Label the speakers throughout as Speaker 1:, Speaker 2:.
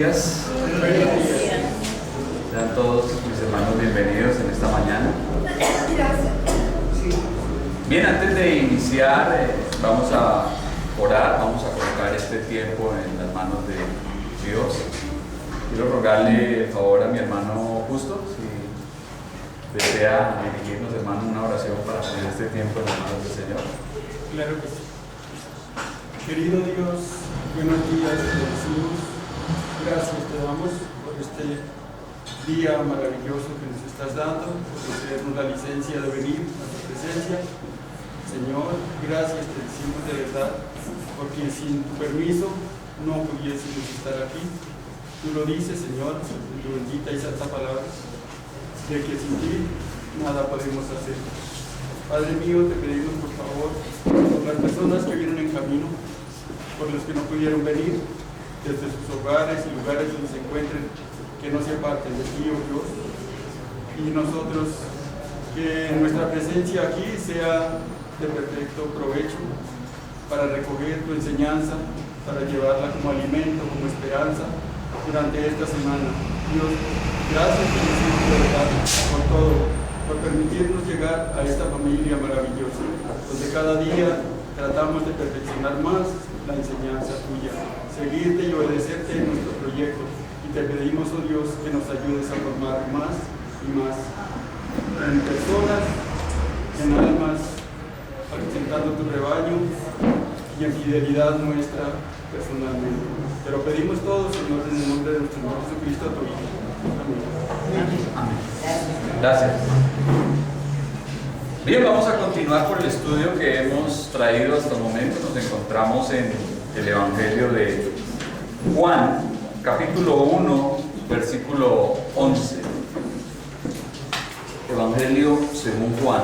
Speaker 1: Días. Sean todos mis hermanos bienvenidos en esta mañana. Bien, antes de iniciar, vamos a orar, vamos a colocar este tiempo en las manos de Dios. Quiero rogarle el favor a mi hermano Justo, si desea dirigirnos, hermano, una oración para poner este tiempo en las manos del Señor.
Speaker 2: Claro que sí. Querido Dios, buenos días, te decimos. Gracias te damos por este día maravilloso que nos estás dando, por concedernos la licencia de venir a tu presencia. Señor, gracias te decimos de verdad, porque sin tu permiso no pudiésemos estar aquí. Tú lo dices, Señor, en tu bendita y santa palabra, de que sin ti nada podemos hacer. Padre mío, te pedimos por favor, por las personas que vienen en camino, por los que no pudieron venir, desde sus hogares y lugares donde se encuentren, que no se aparten de ti, oh Dios, y nosotros, que nuestra presencia aquí sea de perfecto provecho para recoger tu enseñanza, para llevarla como alimento, como esperanza durante esta semana. Dios, gracias te decimos de verdad por todo, por permitirnos llegar a esta familia maravillosa, donde cada día tratamos de perfeccionar más la enseñanza tuya, seguirte y obedecerte en nuestro proyecto, y te pedimos, oh Dios, que nos ayudes a formar más y más en personas, en almas, acrecentando tu rebaño y en fidelidad nuestra personalmente. Te lo pedimos todos en el nombre de nuestro Señor Jesucristo, tu Hijo. Amén.
Speaker 1: Amén. Gracias. Bien, vamos a continuar por el estudio que hemos traído hasta el momento. Nos encontramos en el Evangelio de Juan, capítulo 1, versículo 11. Evangelio según Juan.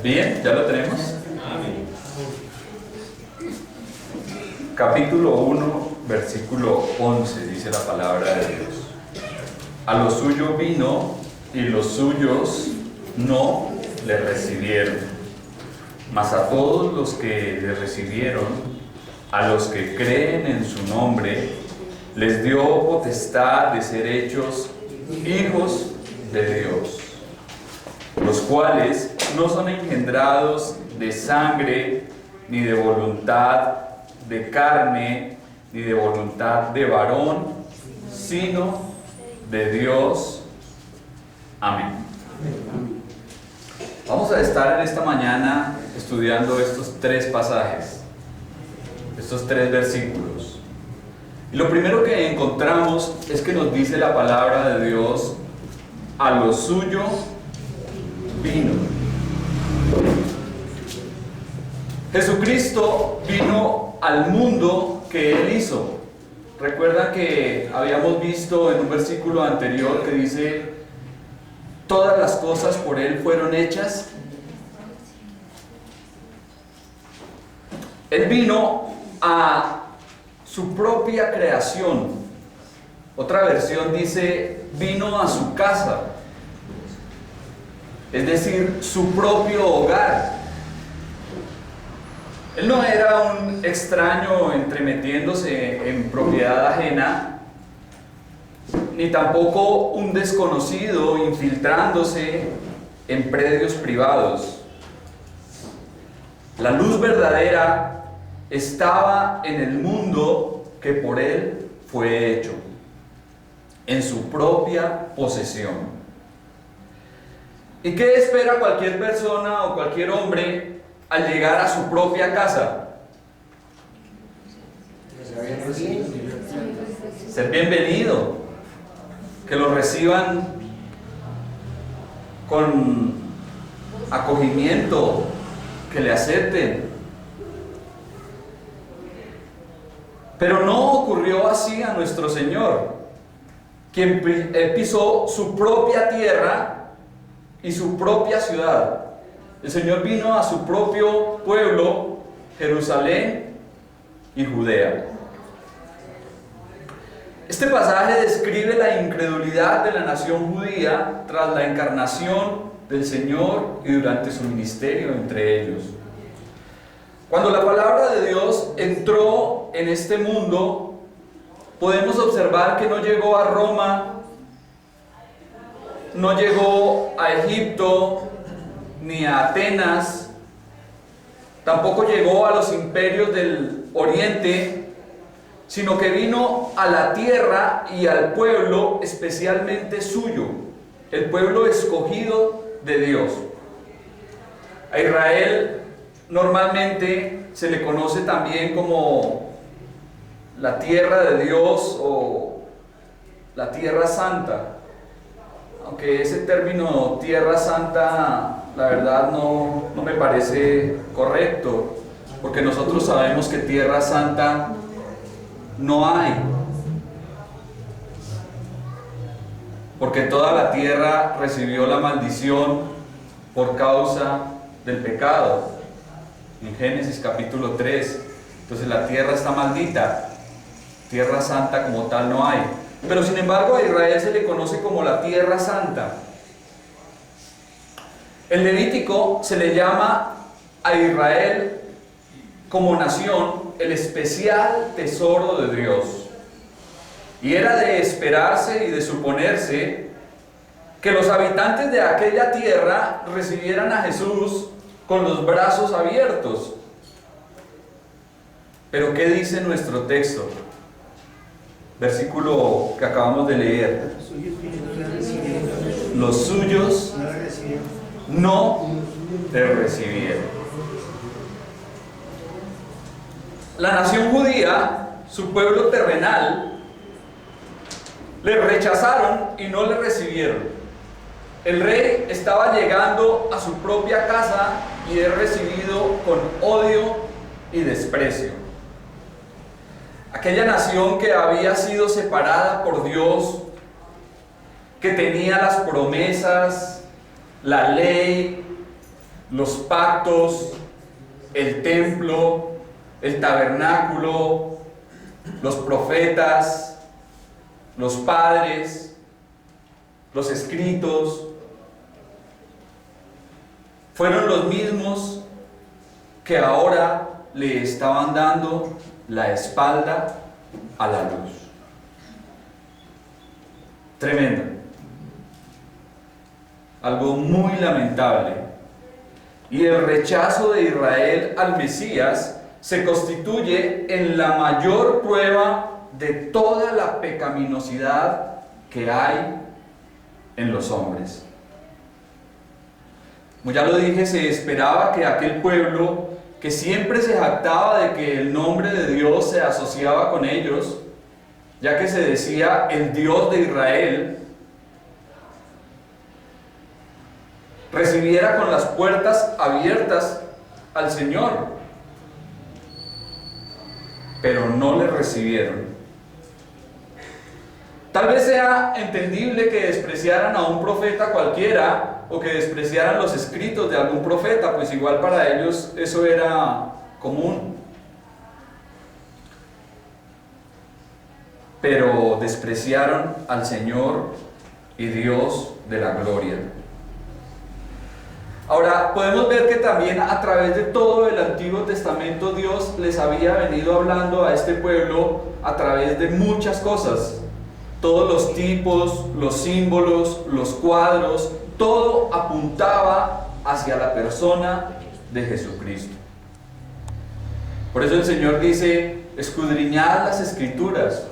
Speaker 1: Bien, ¿ya lo tenemos?
Speaker 2: Amén.
Speaker 1: Capítulo 1, versículo 11, dice la palabra de Dios. A lo suyo vino y los suyos no le recibieron. Mas a todos los que le recibieron, a los que creen en su nombre, les dio potestad de ser hechos hijos de Dios, los cuales no son engendrados de sangre, ni de voluntad de carne, ni de voluntad de varón, sino de Dios. Amén. Vamos a estar en esta mañana estudiando estos tres pasajes, estos tres versículos. Y lo primero que encontramos es que nos dice la palabra de Dios: a lo suyo vino. Jesucristo vino al mundo que Él hizo. Recuerdan que habíamos visto en un versículo anterior que dice: todas las cosas por Él fueron hechas. Él vino a su propia creación. Otra versión dice: vino a su casa, es decir, su propio hogar. Él no era un extraño entremetiéndose en propiedad ajena, ni tampoco un desconocido infiltrándose en predios privados. La luz verdadera estaba en el mundo que por Él fue hecho, en su propia posesión. ¿Y qué espera cualquier persona o cualquier hombre al llegar a su propia casa? Ser bienvenido, que lo reciban con acogimiento, que le acepten. Pero no ocurrió así a nuestro Señor, quien pisó su propia tierra y su propia ciudad. El Señor vino a su propio pueblo, Jerusalén y Judea. Este pasaje describe la incredulidad de la nación judía tras la encarnación del Señor y durante su ministerio entre ellos. Cuando la palabra de Dios entró en este mundo, podemos observar que no llegó a Roma, no llegó a Egipto, ni a Atenas, tampoco llegó a los imperios del Oriente, sino que vino a la tierra y al pueblo especialmente suyo, el pueblo escogido de Dios. A Israel normalmente se le conoce también como la tierra de Dios o la tierra santa, aunque ese término tierra santa la verdad no me parece correcto, porque nosotros sabemos que tierra santa no hay, porque toda la tierra recibió la maldición por causa del pecado, en Génesis capítulo 3. Entonces la tierra está maldita, tierra santa como tal no hay, pero sin embargo a Israel se le conoce como la tierra santa. En Levítico se le llama a Israel como nación el especial tesoro de Dios. Y era de esperarse y de suponerse que los habitantes de aquella tierra recibieran a Jesús con los brazos abiertos. Pero ¿qué dice nuestro texto? Versículo que acabamos de leer. Los suyos no te recibieron. La nación judía, su pueblo terrenal, le rechazaron y no le recibieron. El rey estaba llegando a su propia casa y es recibido con odio y desprecio. Aquella nación que había sido separada por Dios, que tenía las promesas, la ley, los pactos, el templo, el tabernáculo, los profetas, los padres, los escritos, fueron los mismos que ahora le estaban dando la espalda a la luz. Tremendo. Algo muy lamentable. Y el rechazo de Israel al Mesías se constituye en la mayor prueba de toda la pecaminosidad que hay en los hombres. Como ya lo dije, se esperaba que aquel pueblo que siempre se jactaba de que el nombre de Dios se asociaba con ellos, ya que se decía el Dios de Israel, recibiera con las puertas abiertas al Señor. Pero no le recibieron. Tal vez sea entendible que despreciaran a un profeta cualquiera o que despreciaran los escritos de algún profeta, pues igual para ellos eso era común. Pero despreciaron al Señor y Dios de la gloria. Ahora, podemos ver que también a través de todo el Antiguo Testamento Dios les había venido hablando a este pueblo a través de muchas cosas. Todos los tipos, los símbolos, los cuadros, todo apuntaba hacia la persona de Jesucristo. Por eso el Señor dice, escudriñad las Escrituras.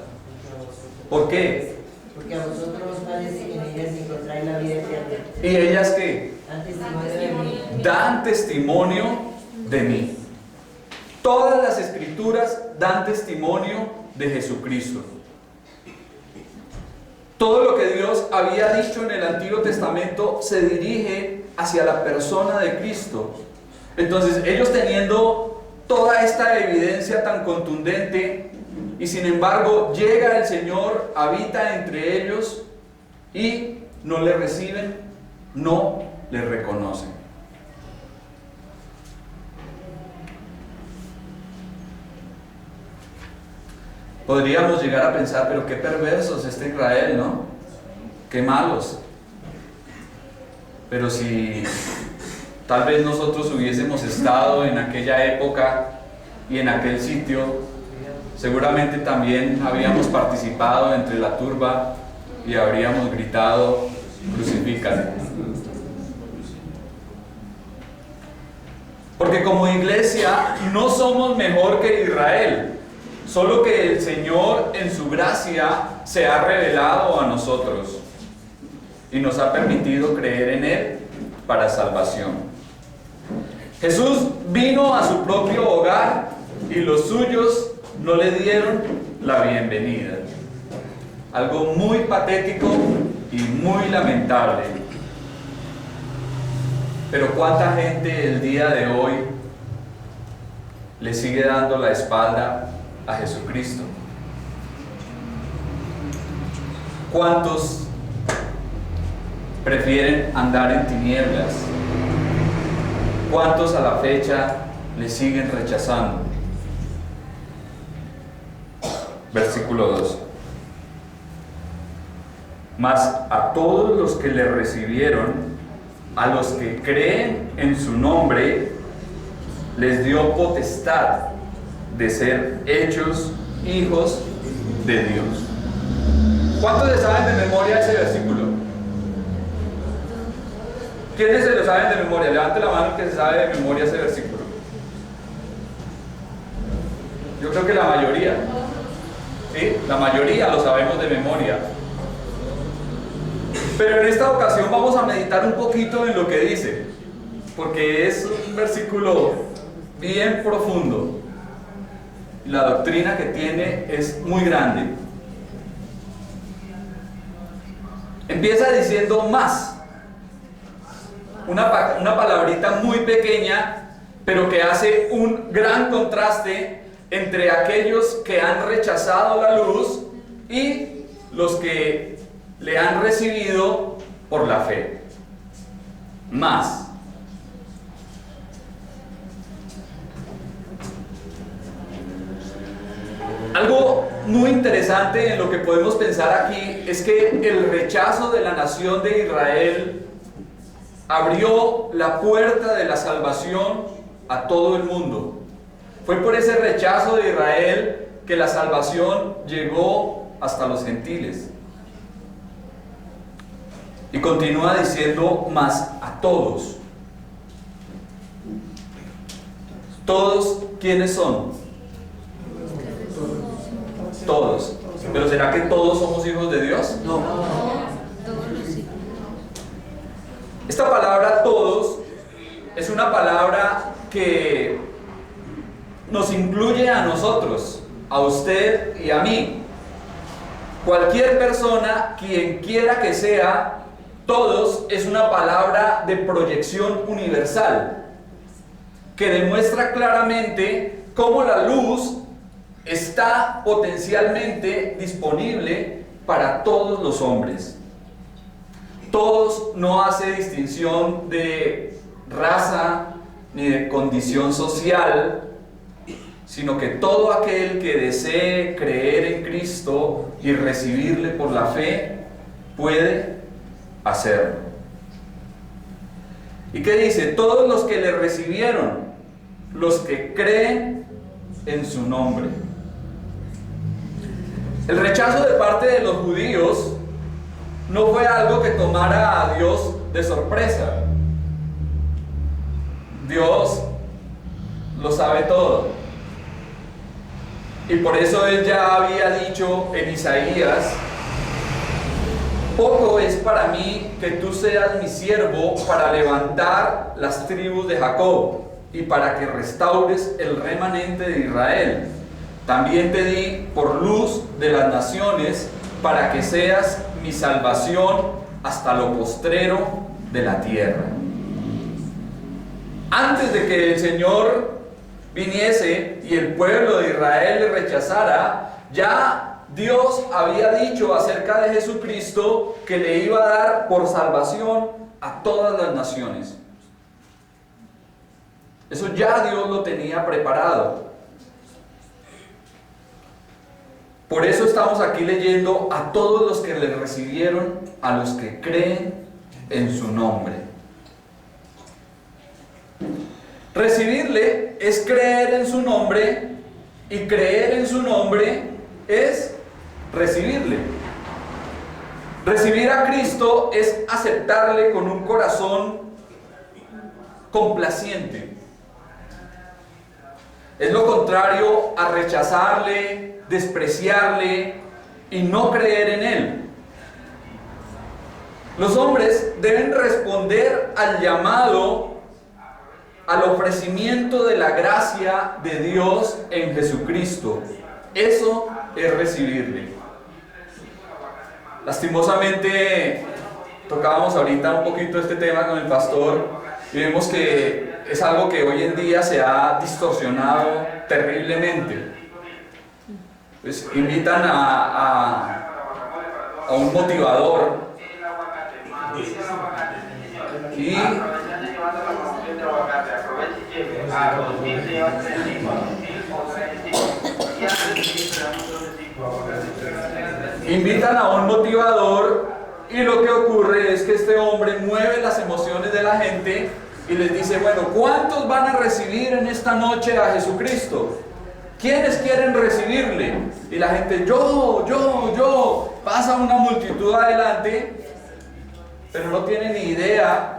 Speaker 1: ¿Por qué?
Speaker 3: Porque a vosotros parece que en ellas encontráis la vida eterna.
Speaker 1: ¿Y ellas qué?
Speaker 3: Dan testimonio de mí.
Speaker 1: Dan testimonio de mí. Todas las Escrituras dan testimonio de Jesucristo. Todo lo que Dios había dicho en el Antiguo Testamento se dirige hacia la persona de Cristo. Entonces, ellos teniendo toda esta evidencia tan contundente y sin embargo llega el Señor, habita entre ellos y no le reciben, no le reconocen. Podríamos llegar a pensar, pero qué perversos este Israel, ¿no? Qué malos. Pero si tal vez nosotros hubiésemos estado en aquella época y en aquel sitio, seguramente también habíamos participado entre la turba y habríamos gritado: crucifícale. Porque como iglesia no somos mejor que Israel, solo que el Señor en su gracia se ha revelado a nosotros y nos ha permitido creer en Él para salvación. Jesús vino a su propio hogar y los suyos no le dieron la bienvenida. Algo muy patético y muy lamentable. Pero ¿cuánta gente el día de hoy le sigue dando la espalda a Jesucristo? ¿Cuántos prefieren andar en tinieblas? ¿Cuántos a la fecha le siguen rechazando? Versículo 2. Mas a todos los que le recibieron, a los que creen en su nombre, les dio potestad de ser hechos hijos de Dios. ¿Cuántos le saben de memoria ese versículo? ¿Quiénes se lo saben de memoria? Levante la mano que se sabe de memoria ese versículo. Yo creo que la mayoría. ¿Sí? La mayoría lo sabemos de memoria. Pero en esta ocasión vamos a meditar un poquito en lo que dice, porque es un versículo bien profundo. La doctrina que tiene es muy grande. Empieza diciendo más. Una palabrita muy pequeña, pero que hace un gran contraste entre aquellos que han rechazado la luz y los que le han recibido por la fe. Más. Algo muy interesante en lo que podemos pensar aquí es que el rechazo de la nación de Israel abrió la puerta de la salvación a todo el mundo. Fue por ese rechazo de Israel que la salvación llegó hasta los gentiles. Y continúa diciendo: más a todos. ¿Todos quiénes son? Todos. ¿Pero será que todos somos hijos de Dios? No. Esta palabra todos es una palabra que nos incluye a nosotros, a usted y a mí. Cualquier persona, quien quiera que sea, todos es una palabra de proyección universal que demuestra claramente cómo la luz está potencialmente disponible para todos los hombres. Todos no hace distinción de raza ni de condición social, sino que todo aquel que desee creer en Cristo y recibirle por la fe puede hacerlo. ¿Y qué dice? Todos los que le recibieron, los que creen en su nombre. El rechazo de parte de los judíos no fue algo que tomara a Dios de sorpresa. Dios lo sabe todo. Y por eso Él ya había dicho en Isaías: poco es para mí que tú seas mi siervo para levantar las tribus de Jacob y para que restaures el remanente de Israel. También te di por luz de las naciones para que seas mi salvación hasta lo postrero de la tierra. Antes de que el Señor viniese y el pueblo de Israel le rechazara, Ya Dios había dicho acerca de Jesucristo que le iba a dar por salvación a todas las naciones. Eso ya Dios lo tenía preparado. Por eso estamos aquí leyendo a todos los que le recibieron, a los que creen en su nombre. Recibirle es creer en su nombre, y creer en su nombre es recibirle. Recibir a Cristo es aceptarle con un corazón complaciente. Es lo contrario a rechazarle, despreciarle y no creer en Él. Los hombres deben responder al llamado, al ofrecimiento de la gracia de Dios en Jesucristo. Eso es recibirle. Lastimosamente, tocábamos ahorita un poquito este tema con el pastor y vemos que es algo que hoy en día se ha distorsionado terriblemente. Pues invitan a un motivador y invitan a un motivador y lo que ocurre es que este hombre mueve las emociones de la gente y les dice, bueno, ¿cuántos van a recibir en esta noche a Jesucristo? ¿Quiénes quieren recibirle? Y la gente, yo. Pasa una multitud adelante, pero no tiene ni idea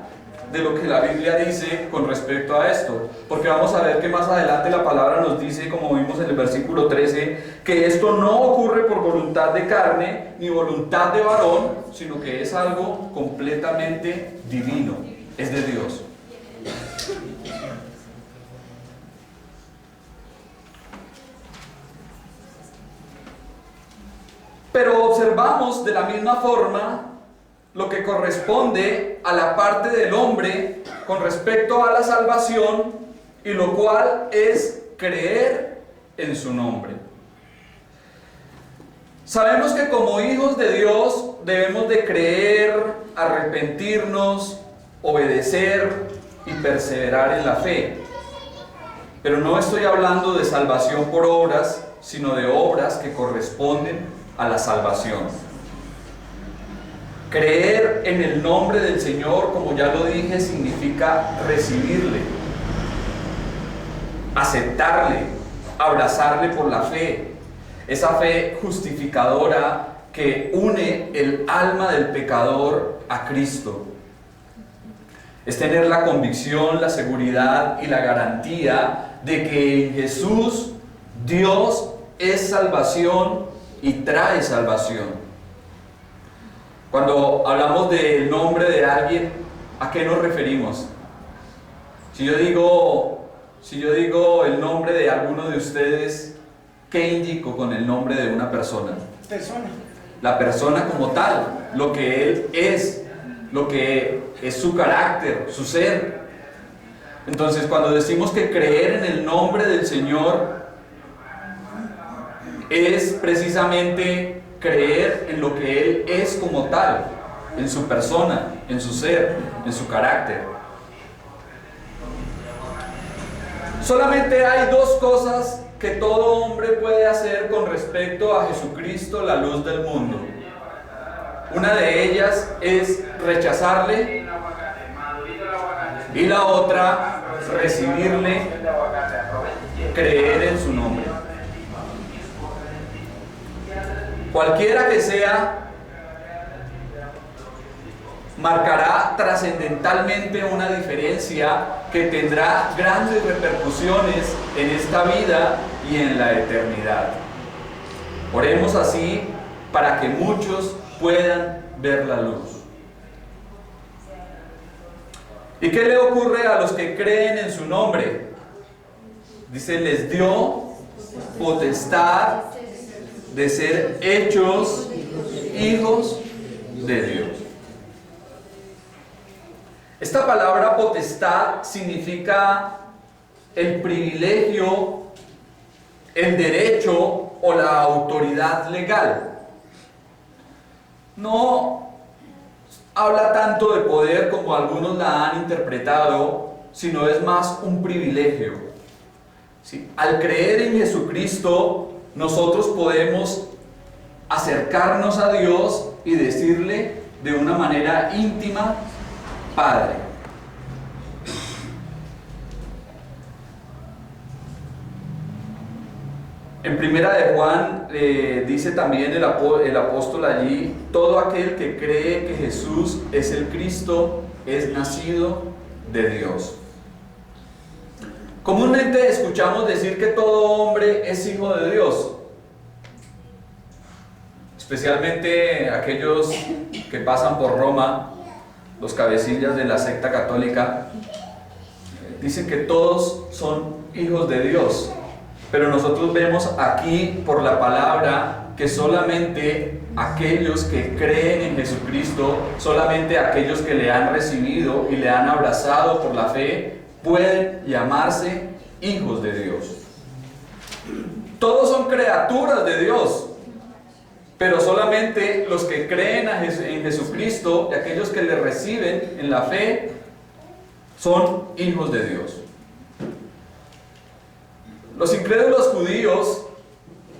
Speaker 1: de lo que la Biblia dice con respecto a esto. Porque vamos a ver que más adelante la palabra nos dice, como vimos en el versículo 13, que esto no ocurre por voluntad de carne ni voluntad de varón, sino que es algo completamente divino, es de Dios. Pero observamos de la misma forma lo que corresponde a la parte del hombre con respecto a la salvación, y lo cual es creer en su nombre. Sabemos que como hijos de Dios debemos de creer, arrepentirnos, obedecer y perseverar en la fe. Pero no estoy hablando de salvación por obras, sino de obras que corresponden a la salvación. Creer en el nombre del Señor, como ya lo dije, significa recibirle, aceptarle, abrazarle por la fe. Esa fe justificadora que une el alma del pecador a Cristo. Es tener la convicción, la seguridad y la garantía de que en Jesús Dios es salvación y trae salvación. Cuando hablamos del nombre de alguien, ¿a qué nos referimos? Si yo digo el nombre de alguno de ustedes, ¿qué indico con el nombre de una persona?
Speaker 4: Persona.
Speaker 1: La persona como tal, lo que él es, lo que es su carácter, su ser. Entonces, cuando decimos que creer en el nombre del Señor es precisamente creer en lo que Él es como tal, en su persona, en su ser, en su carácter. Solamente hay dos cosas que todo hombre puede hacer con respecto a Jesucristo, la luz del mundo. Una de ellas es rechazarle y la otra recibirle, creer en su nombre. Cualquiera que sea, marcará trascendentalmente una diferencia que tendrá grandes repercusiones en esta vida y en la eternidad. Oremos así para que muchos puedan ver la luz. ¿Y qué le ocurre a los que creen en su nombre? Dice, les dio potestad de ser hechos hijos de Dios. Esta palabra potestad significa el privilegio, el derecho o la autoridad legal. No habla tanto de poder como algunos la han interpretado, sino es más un privilegio. ¿Sí? Al creer en Jesucristo, nosotros podemos acercarnos a Dios y decirle de una manera íntima: Padre. En Primera de Juan dice también el apóstol allí: todo aquel que cree que Jesús es el Cristo es nacido de Dios. Comúnmente escuchamos decir que todo hombre es hijo de Dios, especialmente aquellos que pasan por Roma, los cabecillas de la secta católica. Dicen que todos son hijos de Dios. Pero nosotros vemos aquí por la palabra que solamente aquellos que creen en Jesucristo, solamente aquellos que le han recibido y le han abrazado por la fe, pueden llamarse hijos de Dios. Todos son criaturas de Dios, pero solamente los que creen en Jesucristo y aquellos que le reciben en la fe son hijos de Dios. Los incrédulos judíos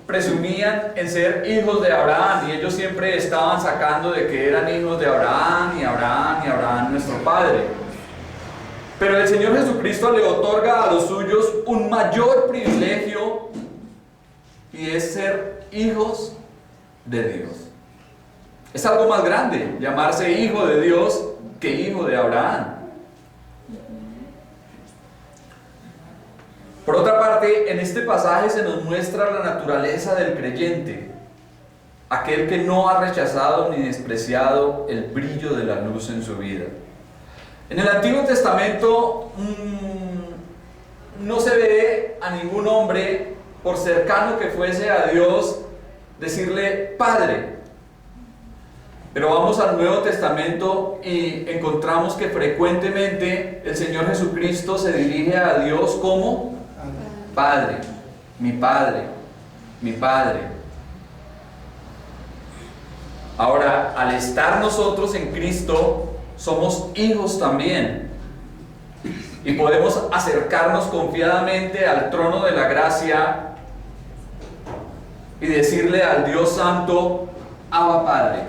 Speaker 1: presumían en ser hijos de Abraham, y ellos siempre estaban sacando de que eran hijos de Abraham, y Abraham, y Abraham nuestro padre. Pero el Señor Jesucristo le otorga a los suyos un mayor privilegio, y es ser hijos de Dios. Es algo más grande llamarse hijo de Dios que hijo de Abraham. Por otra parte, en este pasaje se nos muestra la naturaleza del creyente, aquel que no ha rechazado ni despreciado el brillo de la luz en su vida. En el Antiguo Testamento no se ve a ningún hombre, por cercano que fuese a Dios, decirle Padre. Pero vamos al Nuevo Testamento y encontramos que frecuentemente el Señor Jesucristo se dirige a Dios como Padre, mi Padre, mi Padre. Ahora, al estar nosotros en Cristo, somos hijos también. Y podemos acercarnos confiadamente al trono de la gracia y decirle al Dios Santo: Abba Padre.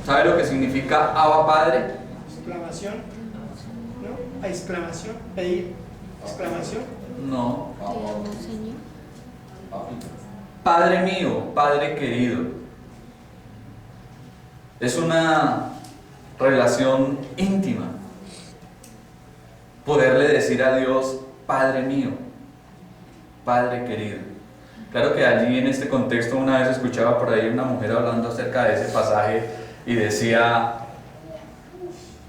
Speaker 1: ¿Sabe lo que significa Abba Padre?
Speaker 4: Exclamación. ¿No? Exclamación. Pedir. Exclamación.
Speaker 1: No. Padre mío, Padre querido. Es una relación íntima poderle decir a Dios: Padre mío, Padre querido. Claro que allí en este contexto una vez escuchaba por ahí una mujer hablando acerca de ese pasaje y decía: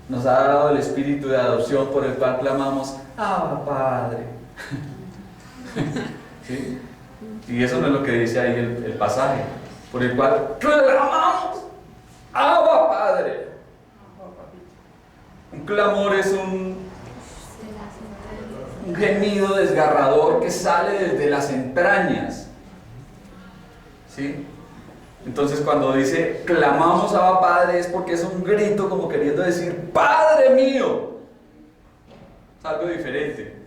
Speaker 1: nos ha dado el espíritu de adopción por el cual clamamos Abba Padre. ¿Sí? Y eso no es lo que dice ahí el pasaje, por el cual clamamos Abba Padre. Un clamor es un gemido desgarrador que sale desde las entrañas. ¿Sí? Entonces cuando dice clamamos Abba Padre, es porque es un grito como queriendo decir Padre mío. Es algo diferente.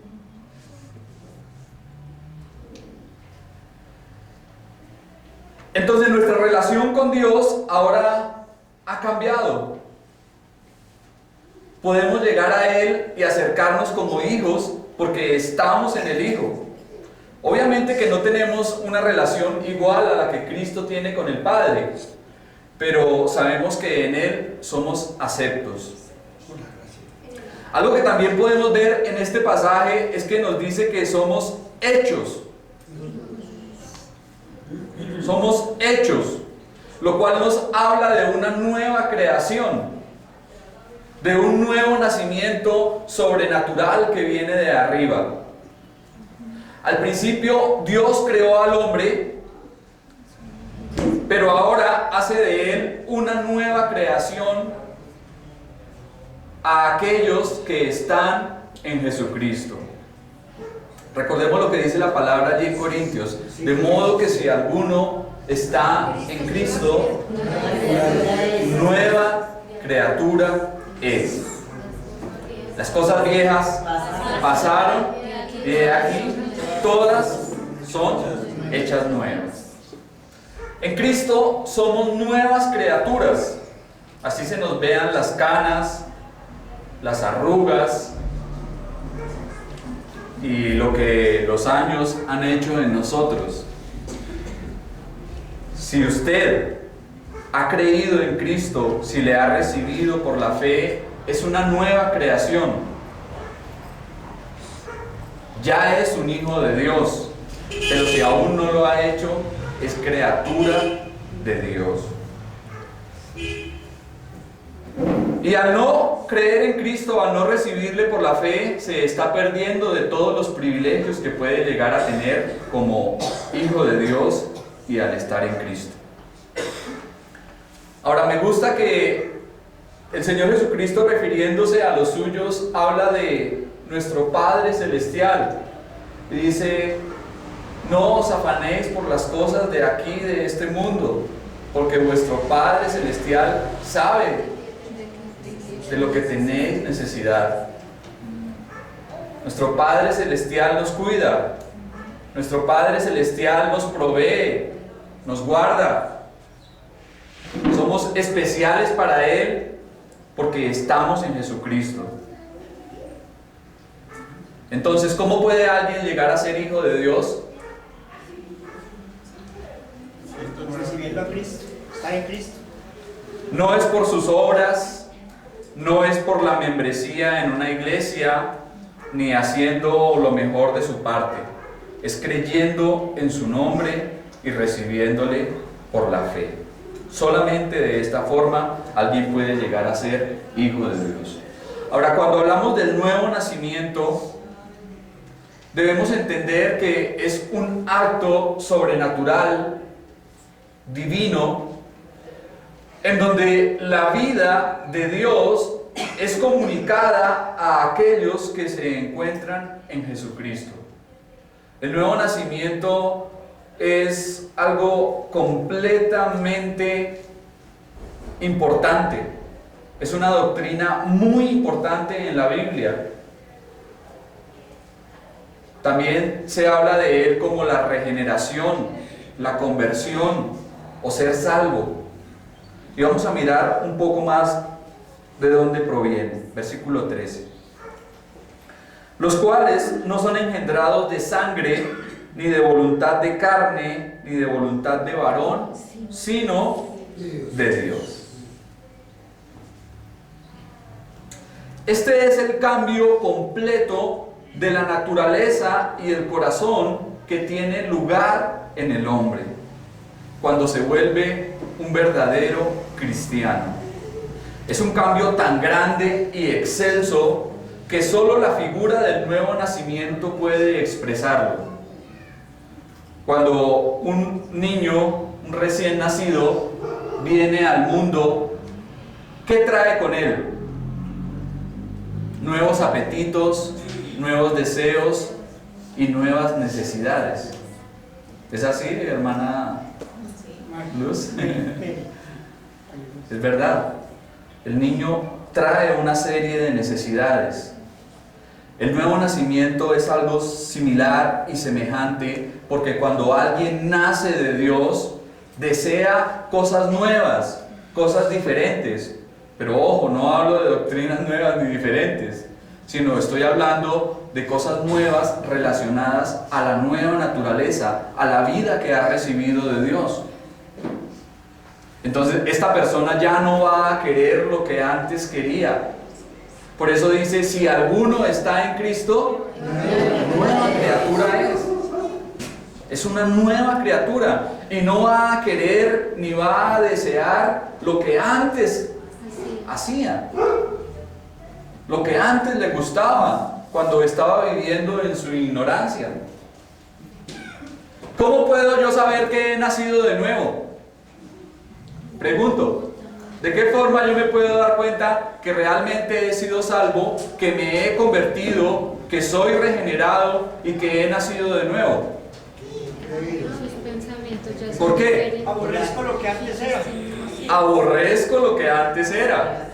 Speaker 1: Entonces nuestra relación con Dios ahora ha cambiado. Podemos llegar a Él y acercarnos como hijos porque estamos en el Hijo. Obviamente que no tenemos una relación igual a la que Cristo tiene con el Padre, pero sabemos que en Él somos aceptos. Algo que también podemos ver en este pasaje es que nos dice que somos hechos. Somos hechos, lo cual nos habla de una nueva creación, de un nuevo nacimiento sobrenatural que viene de arriba. Al principio Dios creó al hombre, pero ahora hace de él una nueva creación a aquellos que están en Jesucristo. Recordemos lo que dice la palabra allí en Corintios. De modo que si alguno está en Cristo, nueva criatura es. Las cosas viejas pasaron y de aquí todas son hechas nuevas. En Cristo somos nuevas criaturas. Así se nos vean las canas, las arrugas y lo que los años han hecho en nosotros. Si usted ha creído en Cristo, si le ha recibido por la fe, es una nueva creación. Ya es un hijo de Dios, pero si aún no lo ha hecho, es criatura de Dios. Y al no creer en Cristo, al no recibirle por la fe, se está perdiendo de todos los privilegios que puede llegar a tener como hijo de Dios y al estar en Cristo. Ahora, me gusta que el Señor Jesucristo, refiriéndose a los suyos, habla de nuestro Padre Celestial. Y dice: no os afanéis por las cosas de aquí, de este mundo, porque vuestro Padre Celestial sabe de lo que tenéis necesidad. Nuestro Padre Celestial nos cuida. Nuestro Padre Celestial nos provee, nos guarda. Somos especiales para Él porque estamos en Jesucristo. Entonces, ¿cómo puede alguien llegar a ser hijo de Dios?
Speaker 4: Recibiendo a Cristo, estar en Cristo.
Speaker 1: No es por sus obras, no es por la membresía en una iglesia, ni haciendo lo mejor de su parte. Es creyendo en su nombre y recibiéndole por la fe. Solamente de esta forma alguien puede llegar a ser hijo de Dios. Ahora, cuando hablamos del nuevo nacimiento, debemos entender que es un acto sobrenatural, divino, en donde la vida de Dios es comunicada a aquellos que se encuentran en Jesucristo. El nuevo nacimiento es algo completamente importante. Es una doctrina muy importante en la Biblia. También se habla de él como la regeneración, la conversión o ser salvo. Y vamos a mirar un poco más de dónde proviene. Versículo 13. Los cuales no son engendrados de sangre, ni de voluntad de carne, ni de voluntad de varón, sino de Dios. Este es el cambio completo de la naturaleza y el corazón que tiene lugar en el hombre cuando se vuelve un verdadero cristiano. Es un cambio tan grande y excelso que solo la figura del nuevo nacimiento puede expresarlo. Cuando un niño, un recién nacido, viene al mundo, ¿qué trae con él? Nuevos apetitos, nuevos deseos y nuevas necesidades. ¿Es así, hermana Luz? Es verdad. El niño trae una serie de necesidades. El nuevo nacimiento es algo similar y semejante, porque cuando alguien nace de Dios, desea cosas nuevas, cosas diferentes. Pero ojo, no hablo de doctrinas nuevas ni diferentes, sino estoy hablando de cosas nuevas relacionadas a la nueva naturaleza, a la vida que ha recibido de Dios. Entonces, esta persona ya no va a querer lo que antes quería. Por eso dice: si alguno está en Cristo, nueva criatura es. Es una nueva criatura. Y no va a querer ni va a desear lo que antes hacía. Lo que antes le gustaba cuando estaba viviendo en su ignorancia. ¿Cómo puedo yo saber que he nacido de nuevo? Pregunto, ¿de qué forma yo me puedo dar cuenta que realmente he sido salvo, que me he convertido, que soy regenerado y que he nacido de nuevo.
Speaker 5: Sus pensamientos ya son
Speaker 1: ¿Por qué?
Speaker 5: diferentes.
Speaker 4: Aborrezco lo que antes era.
Speaker 1: Aborrezco lo que antes era.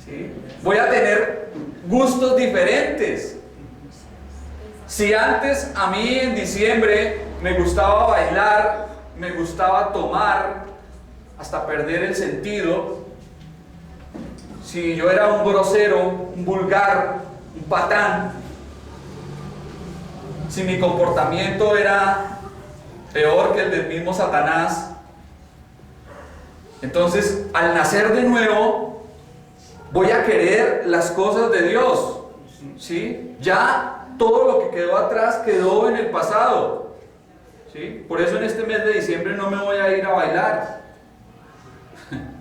Speaker 1: ¿Sí? Voy a tener gustos diferentes. Si antes a mí en diciembre me gustaba bailar, me gustaba tomar, hasta perder el sentido, si yo era un grosero, un vulgar, un patán, si mi comportamiento era peor que el del mismo Satanás, entonces al nacer de nuevo voy a querer las cosas de Dios, ¿sí? Ya todo lo que quedó atrás quedó en el pasado, ¿sí? Por eso en este mes de diciembre no me voy a ir a bailar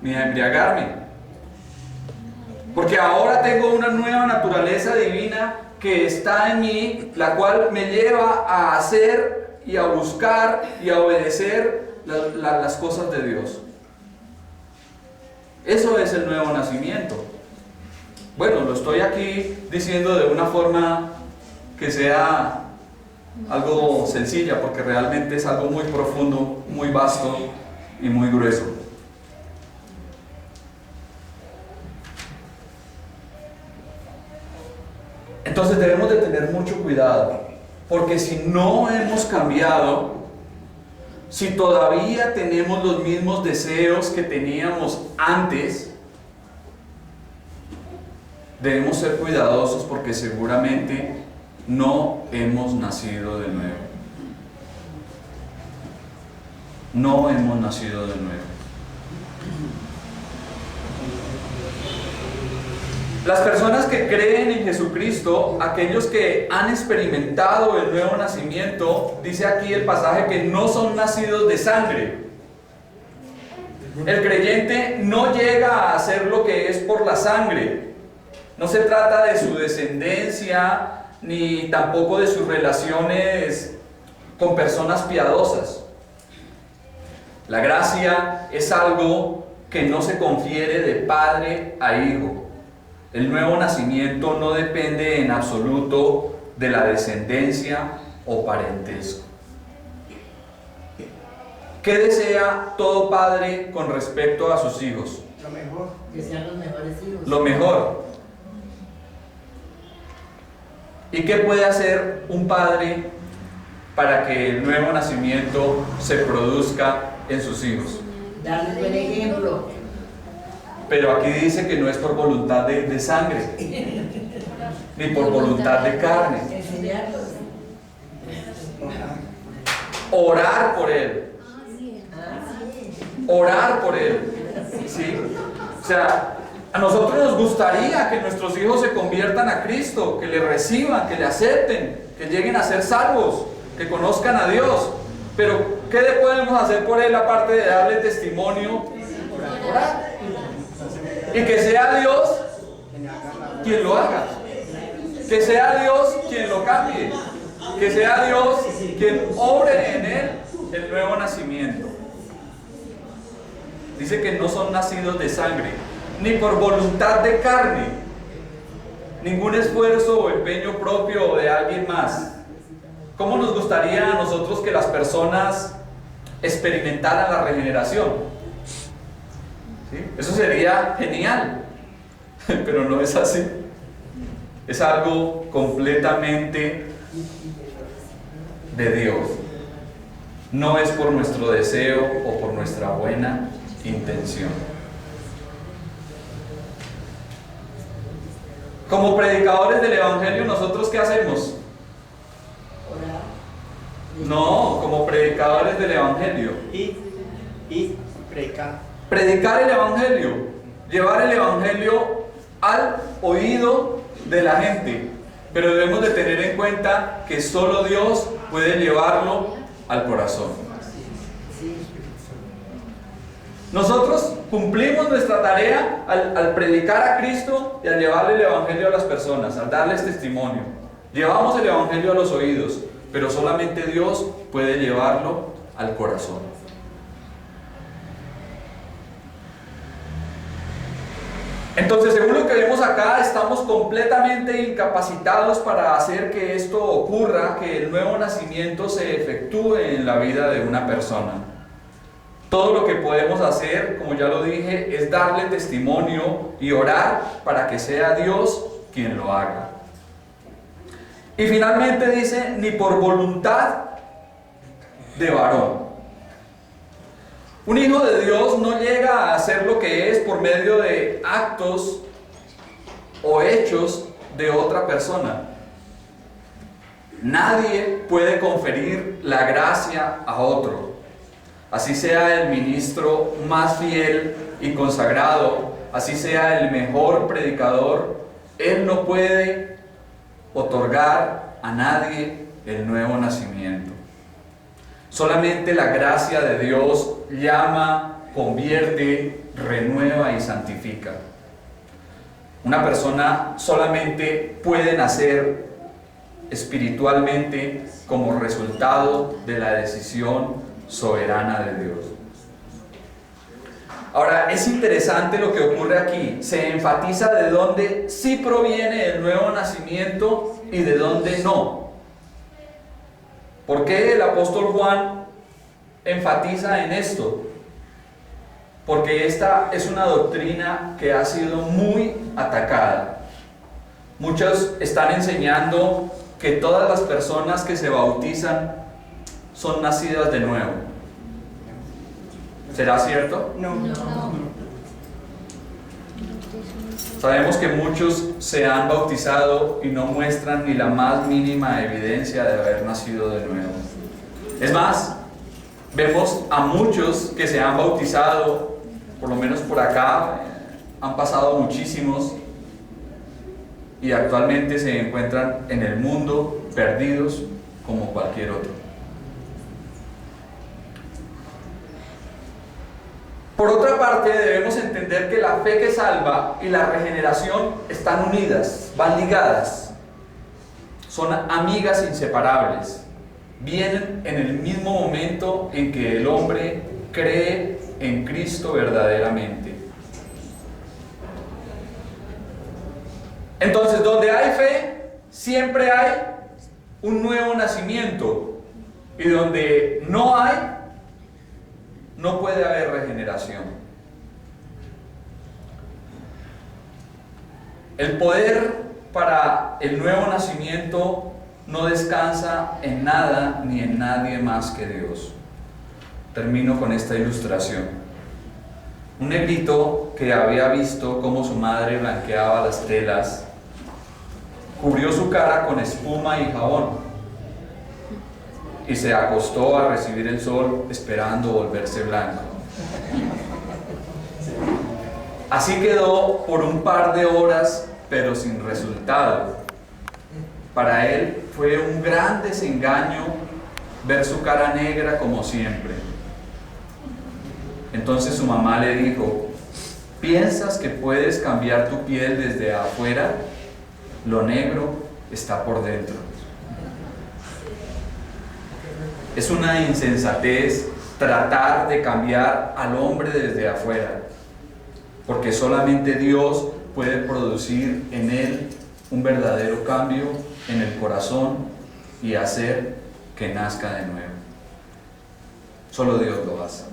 Speaker 1: ni a embriagarme, porque ahora tengo una nueva naturaleza divina que está en mí, la cual me lleva a hacer y a buscar y a obedecer las cosas de Dios. Eso es el nuevo nacimiento. Bueno, lo estoy aquí diciendo de una forma que sea algo sencilla, porque realmente es algo muy profundo, muy vasto y muy grueso. Entonces debemos de tener mucho cuidado, porque si no hemos cambiado, si todavía tenemos los mismos deseos que teníamos antes, debemos ser cuidadosos porque seguramente no hemos nacido de nuevo. No hemos nacido de nuevo. Las personas que creen en Jesucristo, aquellos que han experimentado el nuevo nacimiento, dice aquí el pasaje que no son nacidos de sangre. El creyente no llega a hacer lo que es por la sangre. No se trata de su descendencia, ni tampoco de sus relaciones con personas piadosas. La gracia es algo que no se confiere de padre a hijo. El nuevo nacimiento no depende en absoluto de la descendencia o parentesco. ¿Qué desea todo padre con respecto a sus hijos?
Speaker 4: Lo mejor.
Speaker 3: Que sean los mejores hijos.
Speaker 1: Lo mejor. ¿Y qué puede hacer un padre para que el nuevo nacimiento se produzca en sus hijos?
Speaker 3: Darles buen ejemplo.
Speaker 1: Pero aquí dice que no es por voluntad de sangre, ni por voluntad de carne.
Speaker 3: Enseñarlos.
Speaker 1: Orar por él. Orar por él. ¿Sí? O sea, a nosotros nos gustaría que nuestros hijos se conviertan a Cristo, que le reciban, que le acepten, que lleguen a ser salvos, que conozcan a Dios. Pero, ¿qué podemos hacer por él aparte de darle testimonio? Orar. Y que sea Dios quien lo haga. Que sea Dios quien lo cambie. Que sea Dios quien obre en él el nuevo nacimiento. Dice que no son nacidos de sangre, ni por voluntad de carne, ningún esfuerzo o empeño propio de alguien más. ¿Cómo nos gustaría a nosotros que las personas experimentaran la regeneración? ¿Sí? Eso sería genial, pero no es así. Es algo completamente de Dios. No es por nuestro deseo o por nuestra buena intención. Como predicadores del Evangelio, ¿nosotros qué hacemos? No, como predicadores del Evangelio.
Speaker 4: Y predicar.
Speaker 1: Predicar el Evangelio, llevar el Evangelio al oído de la gente, pero debemos de tener en cuenta que solo Dios puede llevarlo al corazón. Nosotros cumplimos nuestra tarea al predicar a Cristo y al llevarle el Evangelio a las personas, al darles testimonio. Llevamos el Evangelio a los oídos, pero solamente Dios puede llevarlo al corazón. Entonces, según lo que vemos acá, estamos completamente incapacitados para hacer que esto ocurra, que el nuevo nacimiento se efectúe en la vida de una persona. Todo lo que podemos hacer, como ya lo dije, es darle testimonio y orar para que sea Dios quien lo haga. Y finalmente dice, ni por voluntad de varón. Un hijo de Dios no llega a ser lo que es por medio de actos o hechos de otra persona. Nadie puede conferir la gracia a otro. Así sea el ministro más fiel y consagrado, así sea el mejor predicador, él no puede otorgar a nadie el nuevo nacimiento. Solamente la gracia de Dios llama, convierte, renueva y santifica. Una persona solamente puede nacer espiritualmente como resultado de la decisión soberana de Dios. Ahora, es interesante lo que ocurre aquí. Se enfatiza de dónde sí proviene el nuevo nacimiento y de dónde no. ¿Por qué el apóstol Juan enfatiza en esto? Porque esta es una doctrina que ha sido muy atacada. Muchos están enseñando que todas las personas que se bautizan son nacidas de nuevo. ¿Será cierto?
Speaker 4: No.
Speaker 1: Sabemos que muchos se han bautizado y no muestran ni la más mínima evidencia de haber nacido de nuevo. Es más, vemos a muchos que se han bautizado, por lo menos por acá, han pasado muchísimos y actualmente se encuentran en el mundo perdidos como cualquier otro. Por otra parte, debemos entender que la fe que salva y la regeneración están unidas, van ligadas, son amigas inseparables, vienen en el mismo momento en que el hombre cree en Cristo verdaderamente. Entonces, donde hay fe, siempre hay un nuevo nacimiento, y donde no hay, no puede haber regeneración. El poder para el nuevo nacimiento no descansa en nada ni en nadie más que Dios. Termino con esta ilustración. Un negrito que había visto cómo su madre blanqueaba las telas, cubrió su cara con espuma y jabón y se acostó a recibir el sol esperando volverse blanco. Así quedó por un par de horas, pero sin resultado. Para él fue un gran desengaño ver su cara negra como siempre. Entonces su mamá le dijo: ¿piensas que puedes cambiar tu piel desde afuera? Lo negro está por dentro. Es una insensatez tratar de cambiar al hombre desde afuera, porque solamente Dios puede producir en él un verdadero cambio en el corazón y hacer que nazca de nuevo. Solo Dios lo hace.